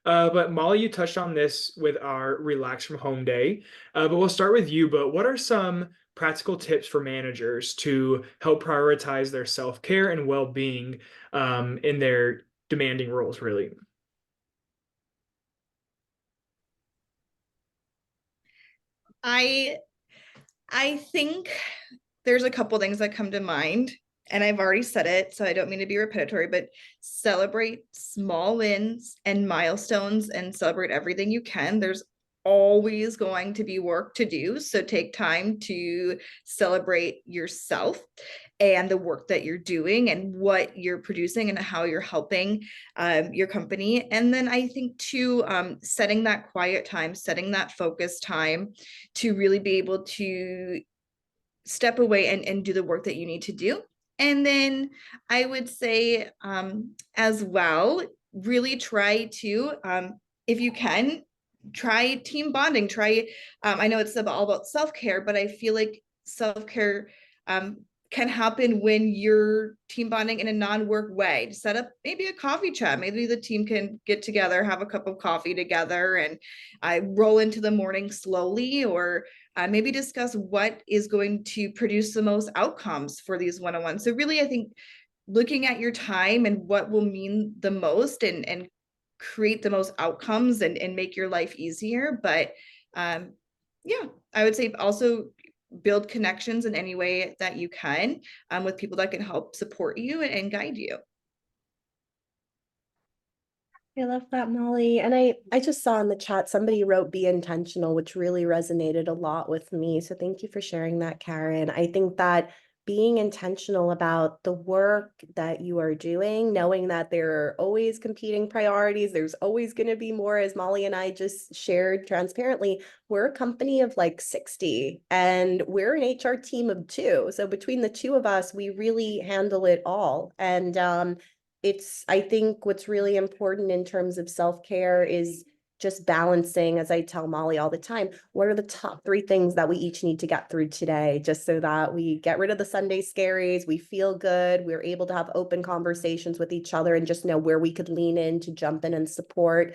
But Molly, you touched on this with our Relax from Home Day. But we'll start with you. But what are some practical tips for managers to help prioritize their self-care and well-being in their demanding roles, really? I think there's a couple things that come to mind, and I've already said it, so I don't mean to be repetitive, but celebrate small wins and milestones and celebrate everything you can. There's always going to be work to do, so take time to celebrate yourself and the work that you're doing and what you're producing and how you're helping your company. And then I think too, setting that quiet time, setting that focus time to really be able to step away and do the work that you need to do. And then I would say as well, really try to, if you can, try team bonding. Try, I know it's all about self-care, but I feel like self-care can happen when you're team bonding in a non-work way. To set up maybe a coffee chat. Maybe the team can get together, have a cup of coffee together, and roll into the morning slowly, or maybe discuss what is going to produce the most outcomes for these one-on-ones. So really, I think looking at your time and what will mean the most and create the most outcomes and make your life easier. But yeah, I would say also build connections in any way that you can with people that can help support you and guide you. I love that, Molly. And I just saw in the chat, somebody wrote be intentional, which really resonated a lot with me. So thank you for sharing that, Karen. I think that being intentional about the work that you are doing, knowing that there are always competing priorities, there's always going to be more, as Molly and I just shared transparently, we're a company of like 60 and we're an HR team of 2. So between the 2 of us, we really handle it all. And I think what's really important in terms of self-care is just balancing, as I tell Molly all the time, what are the top 3 things that we each need to get through today, just so that we get rid of the Sunday scaries, we feel good, we're able to have open conversations with each other and just know where we could lean in to jump in and support,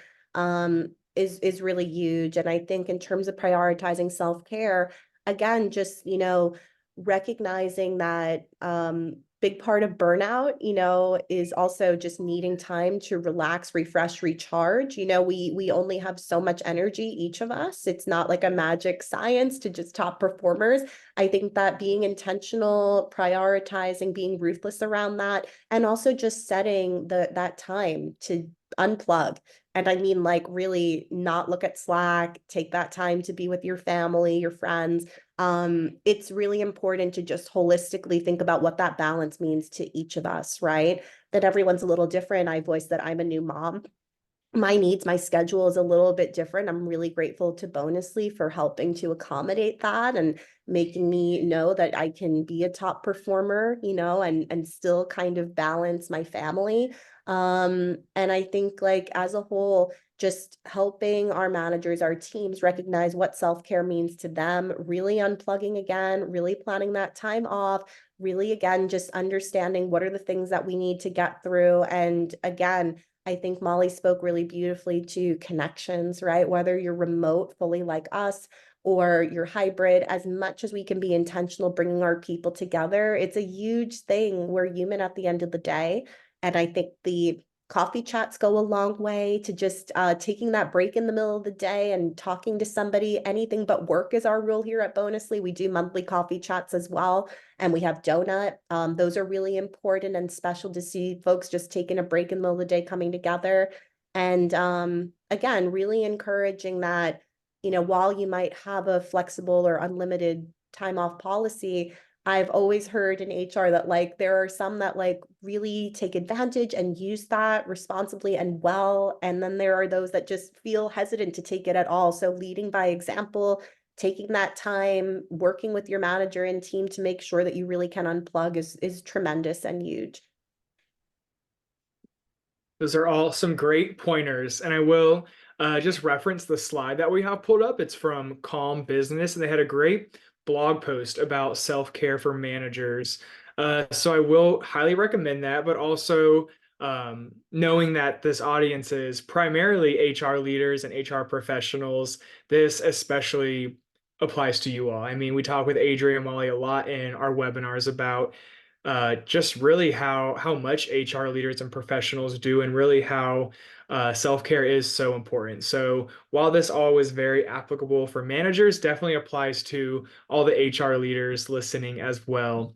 is really huge. And I think in terms of prioritizing self-care, again, just, recognizing that big part of burnout, is also just needing time to relax, refresh, recharge. We only have so much energy, each of us. It's not like a magic science to just top performers. I think that being intentional, prioritizing, being ruthless around that, and also just setting that time to unplug. And I mean, like, really not look at Slack, take that time to be with your family, your friends. It's really important to just holistically think about what that balance means to each of us, right? That everyone's a little different. I voiced that I'm a new mom. My needs, my schedule is a little bit different. I'm really grateful to Bonusly for helping to accommodate that and making me know that I can be a top performer, and still kind of balance my family. And I think, like, as a whole, just helping our managers, our teams recognize what self-care means to them, really unplugging again, really planning that time off, really, again, just understanding what are the things that we need to get through. And again, I think Molly spoke really beautifully to connections, right? Whether you're remote, fully like us, or you're hybrid, as much as we can be intentional bringing our people together, it's a huge thing. We're human at the end of the day. And I think the coffee chats go a long way to just taking that break in the middle of the day and talking to somebody. Anything but work is our rule here at Bonusly. We do monthly coffee chats as well. And we have donut. Those are really important and special to see folks just taking a break in the middle of the day, coming together. And again, really encouraging that, while you might have a flexible or unlimited time off policy, I've always heard in HR that, like, there are some that, like, really take advantage and use that responsibly and well. And then there are those that just feel hesitant to take it at all. So leading by example, taking that time, working with your manager and team to make sure that you really can unplug is tremendous and huge. Those are all some great pointers. And I will just reference the slide that we have pulled up. It's from Calm Business, and they had a great blog post about self-care for managers. So I will highly recommend that, but also knowing that this audience is primarily HR leaders and HR professionals, this especially applies to you all. I mean, we talk with Adrian and Molly a lot in our webinars about just really how much HR leaders and professionals do, and really how self-care is so important. So while this all is very applicable for managers, definitely applies to all the HR leaders listening as well.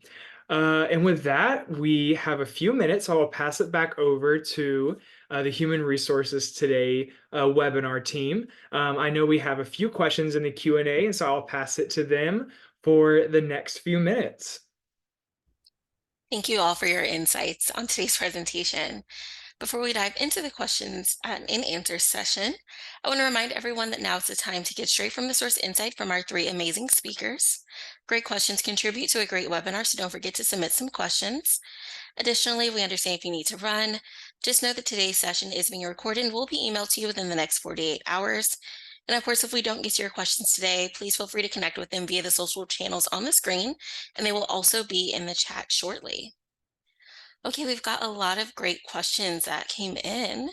And with that, we have a few minutes, so I will pass it back over to the Human Resources Today webinar team. I know we have a few questions in the Q&A, and so I'll pass it to them for the next few minutes. Thank you all for your insights on today's presentation. Before we dive into the questions and answer session, I want to remind everyone that now is the time to get straight from the source insight from our 3 amazing speakers. Great questions contribute to a great webinar, so don't forget to submit some questions. Additionally, we understand if you need to run, just know that today's session is being recorded and will be emailed to you within the next 48 hours. And of course, if we don't get to your questions today, please feel free to connect with them via the social channels on the screen, and they will also be in the chat shortly. Okay, we've got a lot of great questions that came in.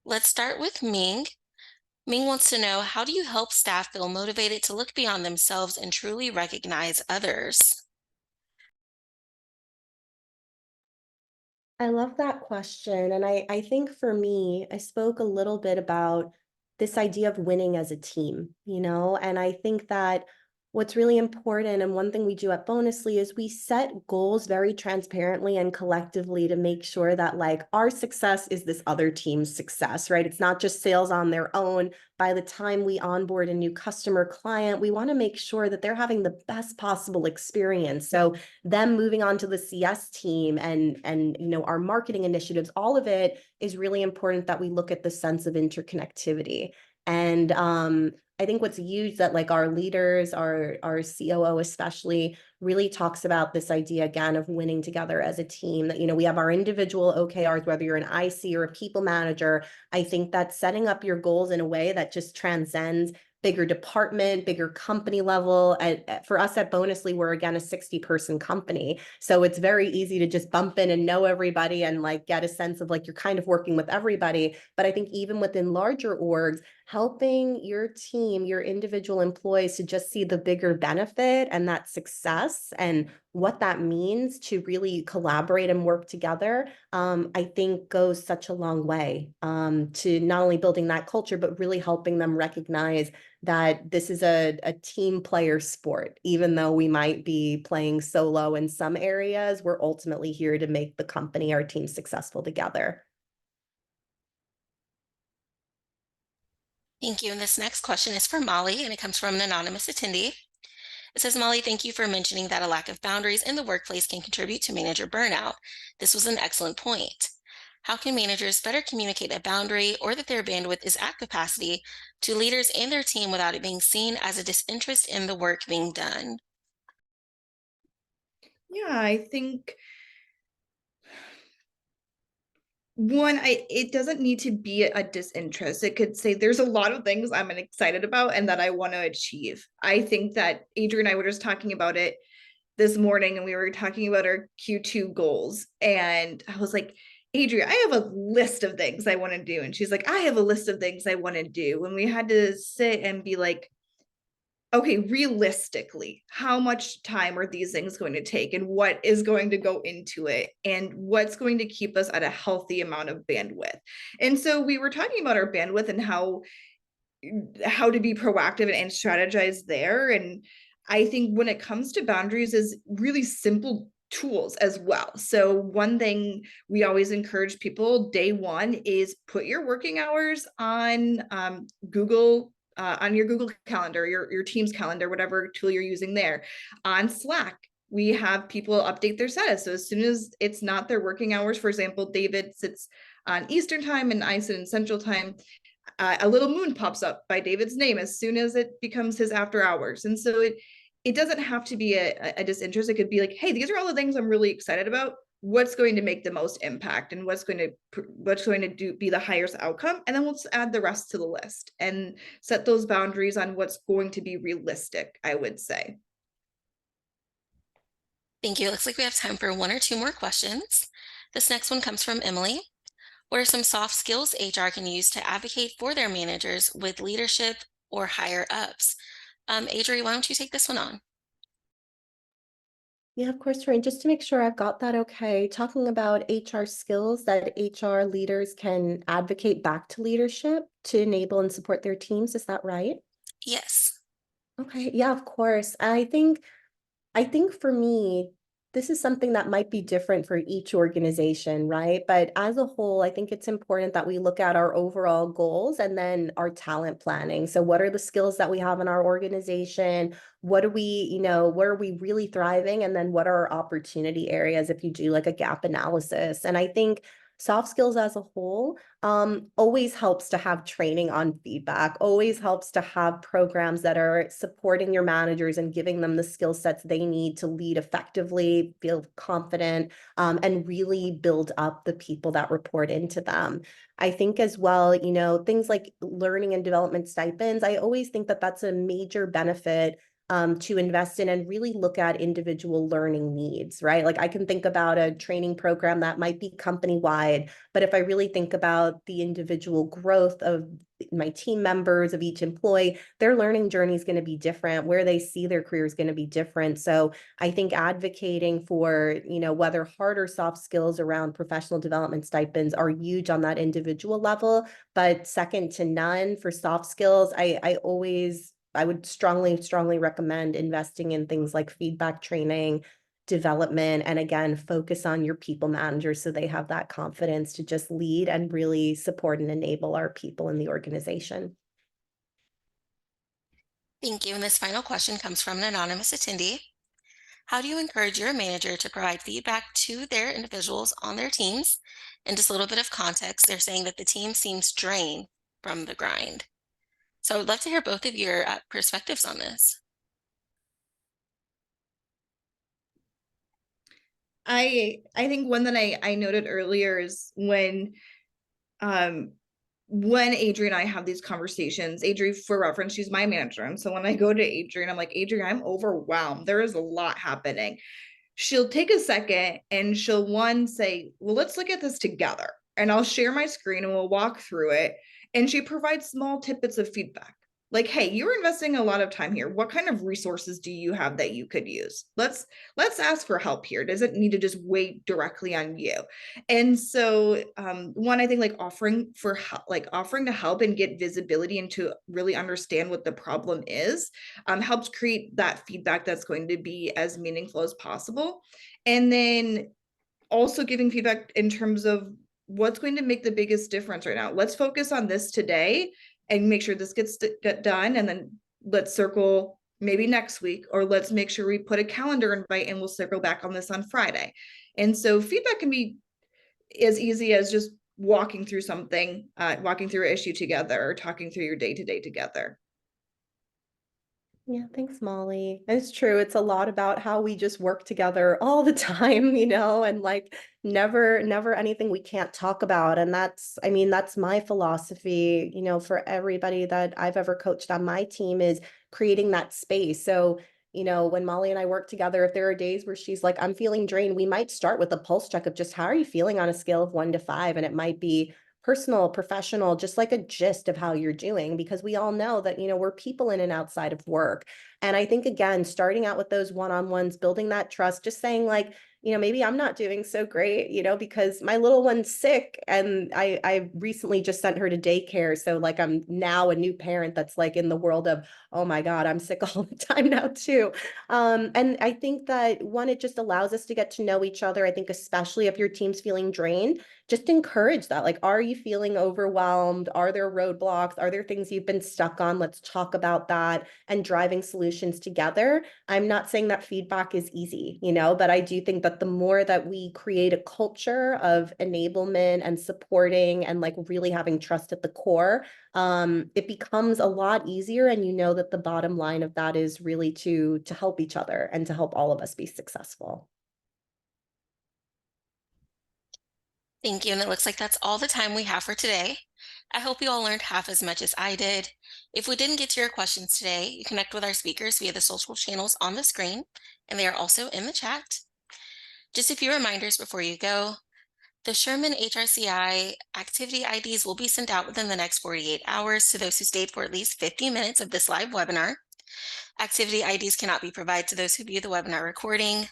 Let's start with Ming. Ming wants to know, how do you help staff feel motivated to look beyond themselves and truly recognize others? I love that question. And I think for me, I spoke a little bit about this idea of winning as a team, and I think that what's really important, and one thing we do at Bonusly, is we set goals very transparently and collectively to make sure that, like, our success is this other team's success, right? It's not just sales on their own. By the time we onboard a new customer client, we want to make sure that they're having the best possible experience. So them moving on to the CS team and our marketing initiatives, all of it is really important that we look at the sense of interconnectivity. And I think what's huge that like our leaders, our COO especially, really talks about this idea again of winning together as a team. That, we have our individual OKRs, whether you're an IC or a people manager. I think that setting up your goals in a way that just transcends bigger department, bigger company level. For us at Bonusly, we're again a 60-person company. So it's very easy to just bump in and know everybody and like get a sense of like you're kind of working with everybody. But I think even within larger orgs, helping your team, your individual employees to just see the bigger benefit and that success and what that means to really collaborate and work together, I think goes such a long way to not only building that culture, but really helping them recognize that this is a team player sport. Even though we might be playing solo in some areas, we're ultimately here to make the company, our team successful together. Thank you. And this next question is for Molly, and it comes from an anonymous attendee. It says, Molly, thank you for mentioning that a lack of boundaries in the workplace can contribute to manager burnout. This was an excellent point. How can managers better communicate a boundary or that their bandwidth is at capacity to leaders and their team without it being seen as a disinterest in the work being done? Yeah, I think it doesn't need to be a disinterest. It could say there's a lot of things I'm excited about and that I want to achieve. I think that Adrian and I were just talking about it this morning, and we were talking about our Q2 goals. And I was like, Adrian, I have a list of things I want to do. And she's like, I have a list of things I want to do. And we had to sit and be like, okay, realistically, how much time are these things going to take and what is going to go into it and what's going to keep us at a healthy amount of bandwidth? And so we were talking about our bandwidth and how to be proactive and strategize there. And I think when it comes to boundaries is really simple tools as well. So one thing we always encourage people day one is put your working hours on Google, on your Google Calendar, your Teams calendar, whatever tool you're using there. On Slack, we have people update their status. So as soon as it's not their working hours, for example, David sits on Eastern time and I sit in Central time, a little moon pops up by David's name as soon as it becomes his after hours. And so it doesn't have to be a disinterest. It could be like, hey, these are all the things I'm really excited about. What's going to make the most impact and what's going to be the highest outcome, and then we'll just add the rest to the list and set those boundaries on what's going to be realistic, I would say. Thank you. It looks like we have time for one or two more questions. This next one comes from Emily. What are some soft skills HR can use to advocate for their managers with leadership or higher ups? Adri, why don't you take this one on? Yeah, of course, Rain. Just to make sure I've got that okay, talking about HR skills that HR leaders can advocate back to leadership to enable and support their teams. Is that right? Yes. Okay, yeah, of course. I think for me, this is something that might be different for each organization, right? But as a whole, I think it's important that we look at our overall goals and then our talent planning. So what are the skills that we have in our organization? What are we, where are we really thriving? And then what are our opportunity areas if you do like a gap analysis? And I think soft skills as a whole always helps to have training on feedback, always helps to have programs that are supporting your managers and giving them the skill sets they need to lead effectively, feel confident, and really build up the people that report into them. I think as well, things like learning and development stipends, I always think that that's a major benefit to invest in and really look at individual learning needs, right? Like I can think about a training program that might be company wide, but if I really think about the individual growth of my team members, of each employee, their learning journey is going to be different. Where they see their career is going to be different. So I think advocating for, whether hard or soft skills around professional development stipends are huge on that individual level, but second to none for soft skills. I would strongly recommend investing in things like feedback training, development, and again, focus on your people managers so they have that confidence to just lead and really support and enable our people in the organization. Thank you. And this final question comes from an anonymous attendee. How do you encourage your manager to provide feedback to their individuals on their teams? And just a little bit of context, they're saying that the team seems drained from the grind. So I would love to hear both of your perspectives on this. I think one that I noted earlier is when Adrian and I have these conversations, Adrian, for reference, she's my manager. And so when I go to Adrian, I'm like, Adrian, I'm overwhelmed. There is a lot happening. She'll take a second and she'll say, well, let's look at this together. And I'll share my screen and we'll walk through it. And she provides small tidbits of feedback. Like, hey, you're investing a lot of time here. What kind of resources do you have that you could use? Let's ask for help here. Does it need to just wait directly on you? And so one, I think like offering to help and get visibility and to really understand what the problem is helps create that feedback that's going to be as meaningful as possible. And then also giving feedback in terms of what's going to make the biggest difference right now. Let's focus on this today and make sure this gets done. And then let's circle maybe next week, or let's make sure we put a calendar invite and we'll circle back on this on Friday. And so feedback can be as easy as just walking through something, walking through an issue together, or talking through your day-to-day together. Yeah, thanks, Molly. It's true. It's a lot about how we just work together all the time, and like never anything we can't talk about. And that's my philosophy, for everybody that I've ever coached on my team is creating that space. So, when Molly and I work together, if there are days where she's like, I'm feeling drained, we might start with a pulse check of just how are you feeling on a scale of 1 to 5? And it might be personal, professional, just like a gist of how you're doing, because we all know that, we're people in and outside of work. And I think, again, starting out with those one-on-ones, building that trust, just saying like, maybe I'm not doing so great, because my little one's sick and I recently just sent her to daycare. So like I'm now a new parent that's like in the world of, oh my God, I'm sick all the time now too. And I think that one, it just allows us to get to know each other. I think especially if your team's feeling drained, just encourage that. Like, are you feeling overwhelmed? Are there roadblocks? Are there things you've been stuck on? Let's talk about that and driving solutions together. I'm not saying that feedback is easy, but I do think that the more that we create a culture of enablement and supporting and like really having trust at the core, it becomes a lot easier. And that the bottom line of that is really to help each other and to help all of us be successful. Thank you. And it looks like that's all the time we have for today. I hope you all learned half as much as I did. If we didn't get to your questions today, you connect with our speakers via the social channels on the screen, and they are also in the chat. Just a few reminders before you go. The Sherman HRCI activity IDs will be sent out within the next 48 hours to those who stayed for at least 50 minutes of this live webinar. Activity IDs cannot be provided to those who view the webinar recording.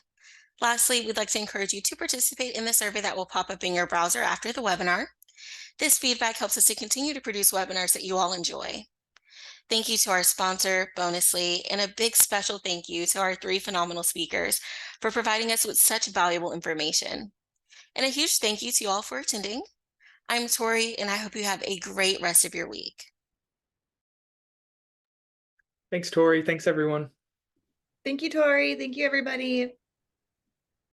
Lastly, we'd like to encourage you to participate in the survey that will pop up in your browser after the webinar. This feedback helps us to continue to produce webinars that you all enjoy. Thank you to our sponsor, Bonusly, and a big special thank you to our 3 phenomenal speakers for providing us with such valuable information. And a huge thank you to you all for attending. I'm Tori, and I hope you have a great rest of your week. Thanks, Tori. Thanks, everyone. Thank you, Tori. Thank you, everybody.